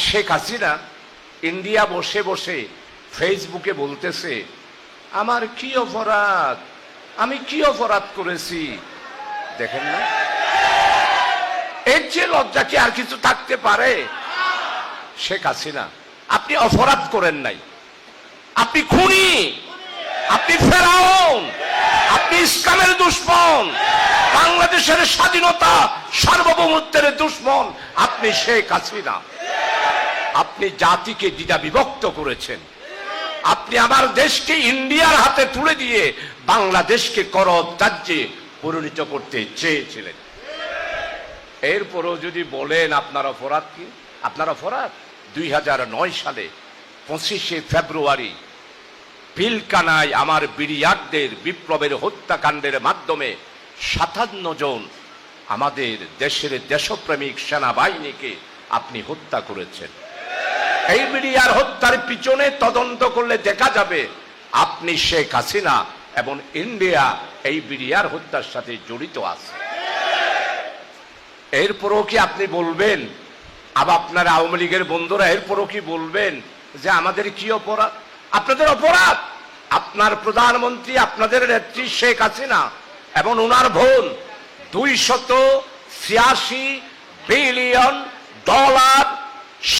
Sheikh Hasina India বসে বসে ফেসবুকে বলতেছে, আমার কি অপরাধ, আমি কি অপরাধ করেছি। দেখেন না, এর যে লজ্জা কি আর কিছু থাকতে পারে? শেখ হাসিনা, আপনি অপরাধ করেন নাই, আপনি খুনি, আপনি ফেরাউন, আপনি ইসলামের দুশমন, বাংলাদেশের স্বাধীনতা সার্বভৌমত্বের দুশমন আপনি শেখ হাসিনা। আপনি জাতিকে দ্বিধা বিভক্ত করেছেন, আপনি আমার দেশকে ইন্ডিয়ার হাতে তুলে দিয়ে বাংলাদেশকে করদ রাজ্যে পরিণত করতে চেয়েছিলেন। এরপরও যদি বলেন আপনার অপরাধ কি, আপনার অপরাধ 2009 সালে 25শে ফেব্রুয়ারি পিলকানায় আমার বিডিআরদের বিপ্লবের হত্যাকাণ্ডের মাধ্যমে 57 জন আমাদের দেশের দেশপ্রেমিক সেনাবাহিনীকে আপনি হত্যা করেছেন। এই বিডিআর হত্যার পিছনে তদন্ত করলে দেখা যাবে আপনি শেখ হাসিনা এবং ইন্ডিয়া এই বিডিআর হত্যার সাথে জড়িত আছে। এরপরও কি আপনি বলবেন, আবার আপনার আওয়ামী লীগের বন্ধুরা এরপরও কি বলবেন যে আমাদের কি অপরাধ? আপনাদের অপরাধ, আপনার প্রধানমন্ত্রী, আপনাদের নেত্রী শেখ হাসিনা এবং ওনার বোন 286 বিলিয়ন ডলার